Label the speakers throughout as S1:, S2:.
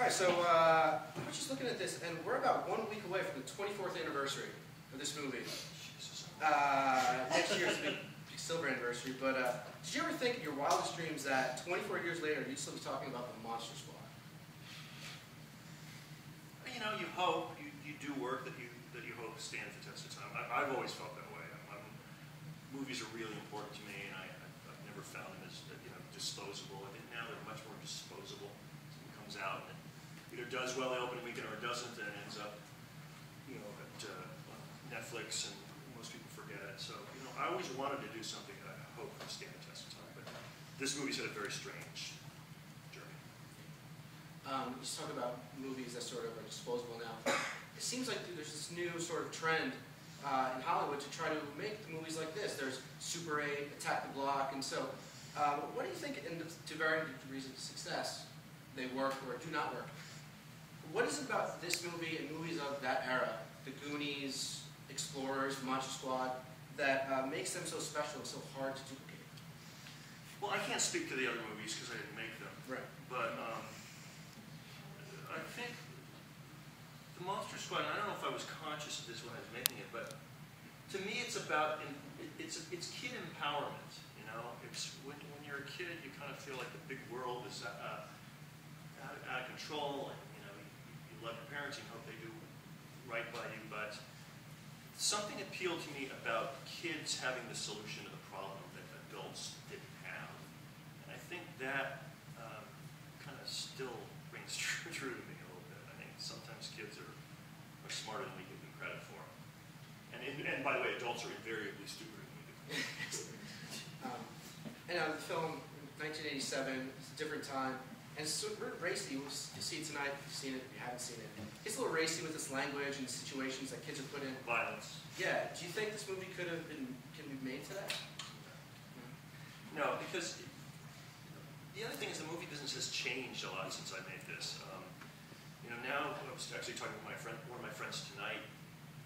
S1: Alright, so I was just looking at this, and we're about 1 week away from the 24th anniversary of this movie. Next year's the big silver anniversary, but did you ever think in your wildest dreams that 24 years later you'd still be talking about the Monster Squad?
S2: You know, you hope, you do work that you hope stands the test of time. I've always felt that way. Movies are really important to me, and I've never found them as disposable. I think now they're much more disposable. Something comes out and either does well the opening weekend or it doesn't, and it ends up at Netflix, and most people forget it. So I always wanted to do something that I hope would stand the test of time, but this movie's had a very strange journey.
S1: You just talk about movies that sort of are disposable now. It seems like there's this new sort of trend in Hollywood to try to make the movies like this. There's Super 8, Attack the Block, and so what do you think, to varying degrees of success, they work or do not work? What is it about this movie and movies of that era, The Goonies, Explorers, Monster Squad, that makes them so special and so hard to duplicate?
S2: Well, I can't speak to the other movies because I didn't make them.
S1: Right.
S2: But I think the Monster Squad, and I don't know if I was conscious of this when I was making it, but to me it's about, it's kid empowerment, It's when you're a kid, you kind of feel like the big world is out of control, and you love your parents and hope they do right by you, but something appealed to me about kids having the solution to the problem that adults didn't have. And I think that kind of still rings true to me a little bit. I think sometimes kids are much smarter than we give them credit for. And by the way, adults are invariably stupider than we give them credit for.
S1: And the film, 1987, it's a different time. And it's sort of racy. You'll see it tonight if you've seen it, if you haven't seen it. It's a little racy with its language and situations that kids are put in.
S2: Violence.
S1: Yeah. Do you think this movie can be made today?
S2: No, because the other thing is the movie business has changed a lot since I made this. Now I was actually talking with one of my friends tonight.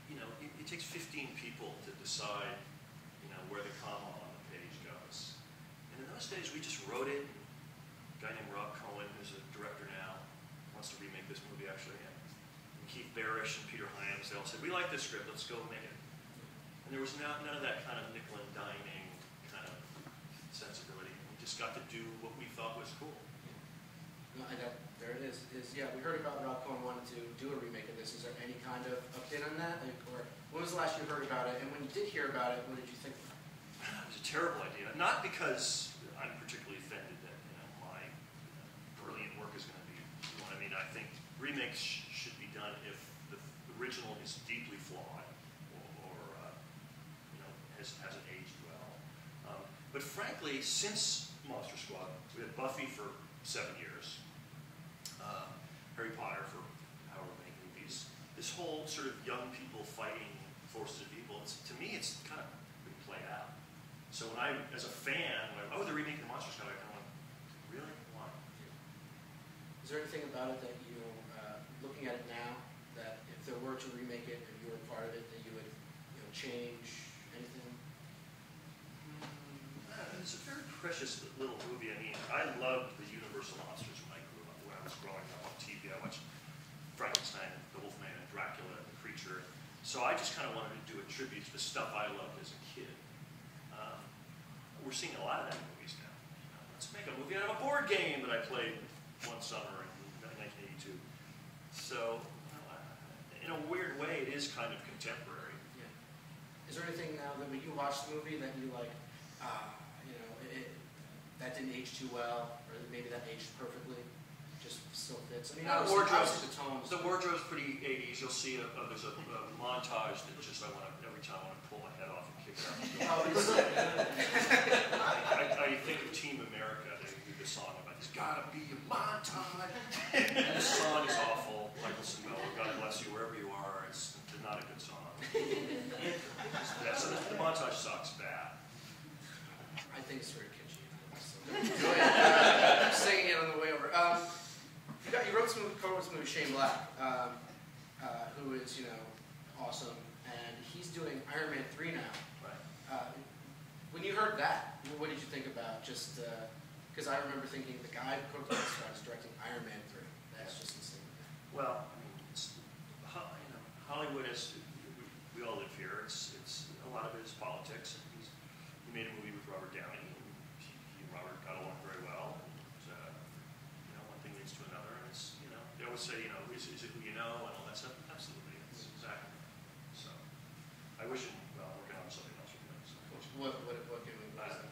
S2: It takes 15 people to decide, where the comma on the page goes. And in those days, we just wrote it. A guy named Rob Cohen, who's a director now, wants to remake this movie actually. And Keith Barish and Peter Hyams, they all said, "We like this script. Let's go make it." And there was none of that kind of nickel and diming kind of sensibility. We just got to do what we thought was cool.
S1: There it is. Yeah, we heard about Rob Cohen wanted to do a remake of this. Is there any kind of update on that? Or when was the last you heard about it? And when you did hear about it, what did you think?
S2: It was a terrible idea. Not because I'm particularly offended that my brilliant work is going to be one. I mean, I think remakes should be done if the original is deeply flawed or hasn't aged well. But frankly, since Monster Squad, we had Buffy for 7 years, Harry Potter for however many movies. This whole sort of young people fighting forces of evil, to me, it's kind of been played out. So when as a fan, they're remaking the Monster Squad, I kind of went, really? Why?
S1: Is there anything about it that looking at it now, that if there were to remake it and you were part of it, that you would change anything?
S2: It's a very precious little movie. I mean, I loved the Universal monsters when I was growing up on TV. I watched Frankenstein and the Wolfman and Dracula and the Creature. So I just kind of wanted to do a tribute to the stuff I loved as a kid. We're seeing a lot of that in movies now. Let's make a movie out of a board game that I played one summer in 1982. So, in a weird way, it is kind of contemporary.
S1: Yeah. Is there anything now that when you watch the movie that you like, that didn't age too well, or maybe that aged perfectly, just still fits? I mean, obviously the tones.
S2: The wardrobe's pretty 80s. You'll see there's a montage that just every time I want to pull my head off and kick it out. I think of Team America. They do this song about there's gotta be a montage. And this song is awful. Michael Sembello, God bless you wherever you are. It's not a good song. The montage sucks bad.
S1: I think it's very kitschy. I'm singing it on the way over. You wrote some co-wrote some movie, Shane Black, who is awesome, and he's doing Iron Man 3 now.
S2: Right.
S1: When you heard that, what did you think about just? Because I remember thinking the guy who cooked this is directing Iron Man 3. That's just insane.
S2: well, I mean, Hollywood is, we all live here. It's a lot of it is politics. And he made a movie with Robert Downey, and he and Robert got along very well. And, one thing leads to another, and they always say, is it who you know and all that stuff? Absolutely, it's exactly. So, I wish him well. Working on something else with him. So.
S1: What can we? Never.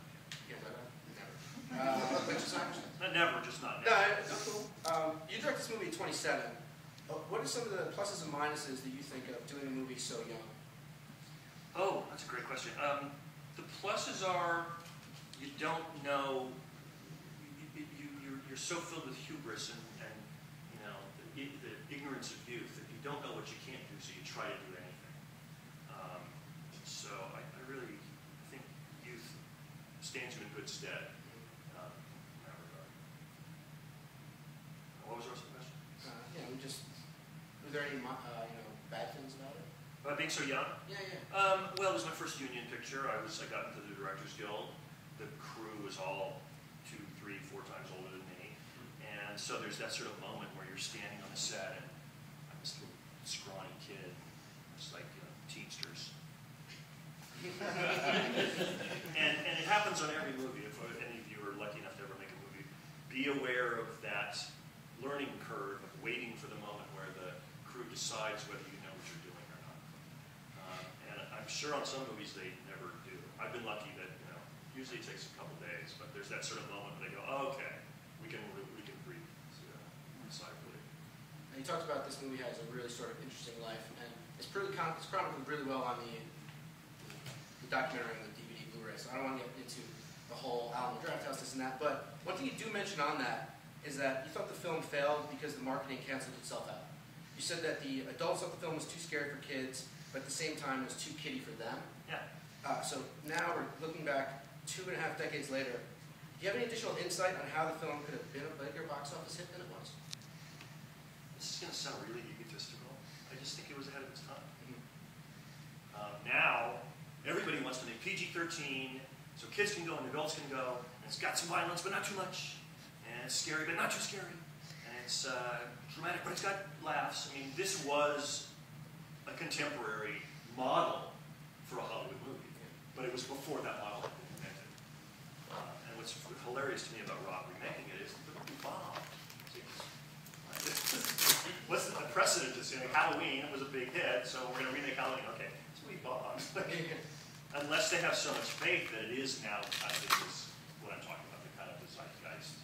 S2: Never, just not
S1: No,
S2: never.
S1: it's cool. You directed this movie at 27. What are some of the pluses and minuses that you think of doing a movie so young?
S2: Oh, that's a great question. The pluses are you don't know. You're so filled with hubris and the ignorance of youth that you don't know what you can't do, so you try to do anything. So I really think youth stands you in good stead. What was the rest of the question?
S1: Was there any bad things about it?
S2: About being so young?
S1: Yeah.
S2: Well, it was my first union picture. I got into the Directors Guild. The crew was all 2, 3, 4 times older than me, and so there's that sort of moment where you're standing on the set, and I'm this little scrawny kid, just like Teamsters. and it happens on every movie. If any of you are lucky enough to ever make a movie, be aware of that learning curve of waiting for the moment where the crew decides whether you know what you're doing or not. And I'm sure on some movies they never do. I've been lucky that usually it takes a couple days, but there's that sort of moment where they go, oh, okay, we can breathe decisively.
S1: And you talked about this movie has a really sort of interesting life, and it's chronicled really well on the documentary and the DVD Blu-ray. So I don't want to get into the whole Alamo Drafthouse, this and that, but one thing you do mention on that is that you thought the film failed because the marketing canceled itself out. You said that the adults thought the film was too scary for kids, but at the same time it was too kiddie for them.
S2: Yeah.
S1: So now we're looking back 2.5 decades later. Do you have any additional insight on how the film could have been a bigger box office hit than it was?
S2: This is going to sound really egotistical. I just think it was ahead of its time. Now, everybody wants to make PG-13, so kids can go and adults can go, and it's got some violence, but not too much. And it's scary, but not too scary. And it's dramatic, but it's got laughs. I mean, this was a contemporary model for a Hollywood movie. But it was before that model had been invented. And what's hilarious to me about Rob remaking it is the movie bombed. What's the precedent to saying Halloween was a big hit, so we're going to remake Halloween. Okay, this movie bombed. Unless they have so much faith that it is now, I think, is what I'm talking about, the kind of the zeitgeist.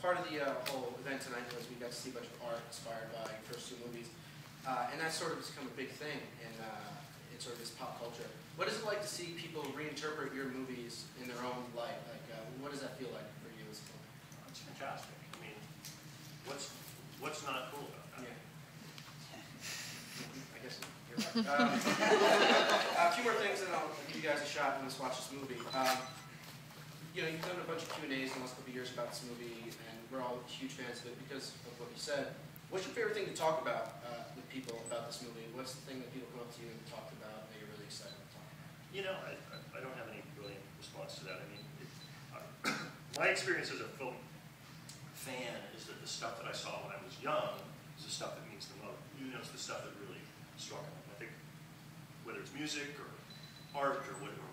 S1: Part of the whole event tonight was we got to see a bunch of art inspired by your first 2 movies. And that's sort of become a big thing in sort of this pop culture. What is it like to see people reinterpret your movies in their own light? Like, what does that feel like for you as a filmmaker?
S2: It's fantastic. I mean, what's not cool about that?
S1: Yeah. I guess you're right. A few more things, and I'll give you guys a shot and let's watch this movie. You've done a bunch of Q&As in the last couple of years about this movie, and we're all huge fans of it because of what you said. What's your favorite thing to talk about with people about this movie? What's the thing that people come up to you and talk about that you're really excited to talk about?
S2: I don't have any brilliant response to that. I mean, my experience as a film fan is that the stuff that I saw when I was young is the stuff that means the most. It's the stuff that really struck me. I think whether it's music or art or whatever,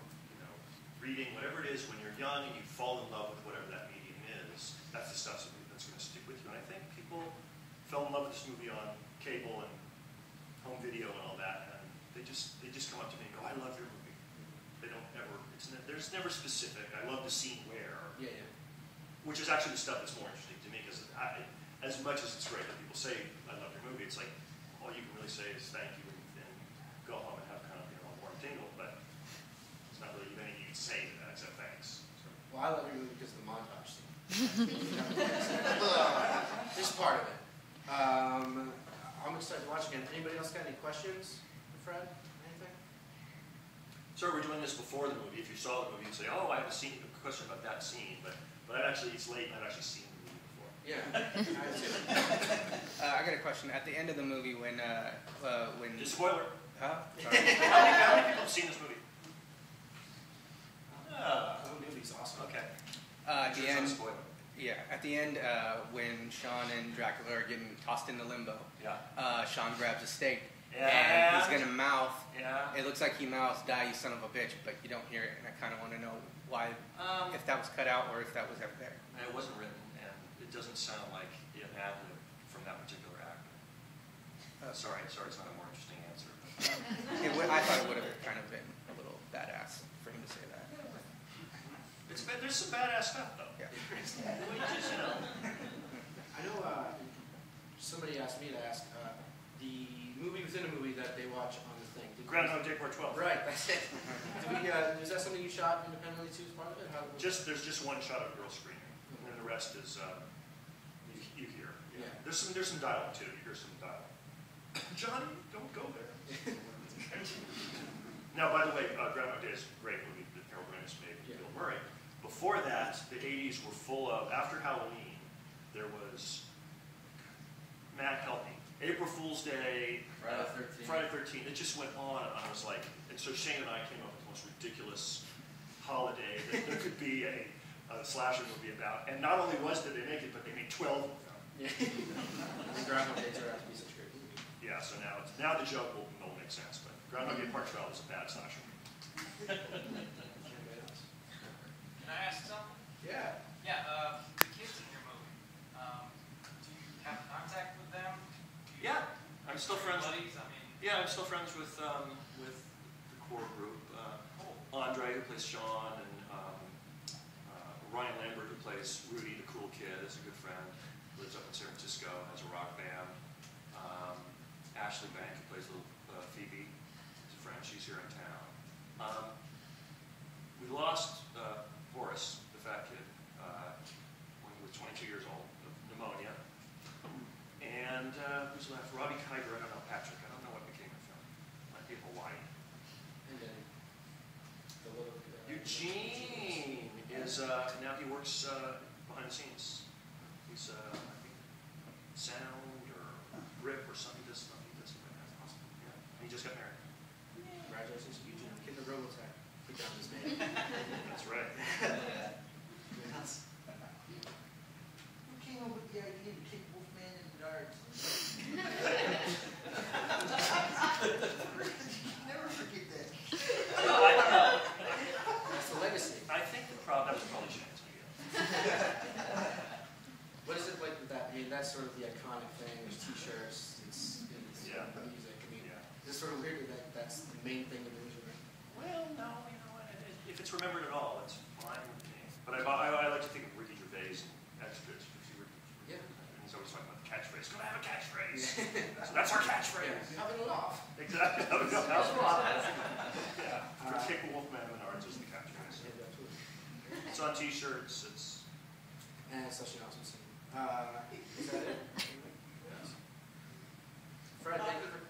S2: reading, whatever it is, when you're young and you fall in love with whatever that medium is, that's the stuff that's going to stick with you. And I think people fell in love with this movie on cable and home video and all that, and they just come up to me and go, "I love your movie." They don't ever. There's never specific. I love the scene where.
S1: Yeah.
S2: Which is actually the stuff that's more interesting to me, because as much as it's great that people say I love your movie, it's like all you can really say is thank you and go home and have kind of a warm tingle, but it's not really anything you can say to that except thanks. So.
S1: Well, I love your movie because of the montage scene. This part of it. I'm excited to watch again. Anybody else got any questions for Fred? Anything?
S2: So we're doing this before the movie. If you saw the movie, you'd say, "Oh, I have a question about that scene," but it's late and I've actually seen the movie before.
S1: Yeah, I too.
S3: I got a question. At the end of the movie, when
S2: Just spoiler.
S3: Huh?
S2: How many people have seen this movie?
S1: The movie's awesome.
S2: Okay.
S3: At the end, Yeah, at the end, when Sean and Dracula are getting tossed into limbo, Sean grabs a steak and he's gonna mouth.
S2: Yeah.
S3: It looks like he mouths, "Die, you son of a bitch," but you don't hear it, and I kind of want to know why, if that was cut out or if that was ever there.
S2: It wasn't written, and it doesn't sound like an ad-lib from that particular actor. Sorry, it's not a more interesting answer.
S3: I thought it would have kind of been a little badass for him to say that.
S2: There's some badass stuff, though.
S3: Yeah.
S2: Well, you just,
S1: I know somebody asked me to ask the movie within a movie that they watch on the thing.
S2: Groundhog Day Part 12.
S1: Right, that's it. Is that something you shot independently too as part of it?
S2: There's just one shot of a girl screaming, and then the rest is you hear.
S1: Yeah.
S2: There's some dialogue too. You hear some dialogue. Johnny, don't go there. Now, by the way, Groundhog Day is a great movie that Harold Ramis made with Bill Murray. Before that, the 80s were full of, after Halloween, there was, Matt, help me, April Fool's Day, Friday the 13th. It just went on, and I was like, and so Shane and I came up with the most ridiculous holiday that there could be a slasher movie about. And not only did they make it, but they made 12 of them.
S1: Yeah. And Groundhog Day turned out to be such a great movie.
S2: Yeah, so now the joke will make sense, but Groundhog Day Part 12 is a bad slasher.
S4: Can I ask something?
S1: Yeah.
S4: Yeah, the kids in your movie, do you have contact with them?
S2: Yeah, I'm still friends.
S4: Buddies? I mean,
S2: Yeah, I'm still friends with the core group. Andre, who plays Sean, and Ryan Lambert, who plays Rudy, the cool kid, is a good friend. Lives up in San Francisco, has a rock band. Ashley Bank, who plays little Phoebe, is a friend. She's here in town. We lost Horace, the fat kid, when he was 22 years old, of pneumonia. And who's left? Robbie Kiger, I don't know, Patrick, I don't know what became of him. Might be Hawaii.
S1: And then the little
S2: Eugene is, now he works behind the scenes. He's, I think, sound or grip or something. He does something like that. Awesome. Yeah. And he just got married.
S1: Congratulations to Eugene. Kid the Robotech. Put down this man.
S2: That's right.
S5: Who came up with the idea to kick Wolfman in the darts? Never forget that.
S2: I don't know.
S1: That's the legacy.
S2: I think that was probably Shane's idea.
S1: What is it like with that? I mean, that's sort of the iconic thing. There's T-shirts. It's music. I mean, it's sort of weird that that's the main thing in the movie.
S2: Well, no, you know what? If it's remembered at all, it's fine with me. But I like to think of Ricky Gervais and extras.
S1: Yeah.
S2: And he's always talking about the catchphrase. Gotta have a catchphrase. So that's our catchphrase.
S1: Having it off.
S2: Exactly. Have it off. Yeah. Kick a Wolfman in the arts is the catchphrase.
S1: Yeah, absolutely.
S2: It's on T-shirts. It's.
S1: And it's such an awesome scene. Is that it? Yes. Fred, thank you for.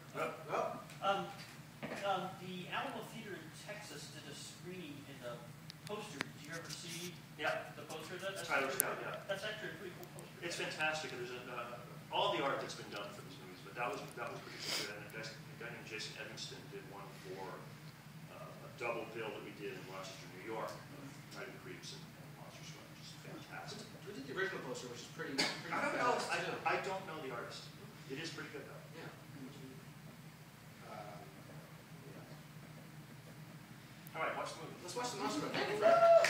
S6: The Alamo Theater in Texas did a screening in the poster. Did you ever see the poster? That's
S2: Tyler Scott,
S6: That's actually a pretty cool poster.
S2: It's fantastic. There's all the art that's been done for these movies, but that was pretty good. And a guy named Jason Evanston did one for a double bill that we did in Rochester, New York, Night of the Creeps and Monster Squad, which is fantastic.
S1: We did the original poster, which is pretty
S2: I don't know.
S1: badass.
S2: I don't know the artist. It is pretty good though.
S1: Yeah.
S2: All right, watch the movie.
S1: Let's watch the Monster Squad. Thank you, Fred.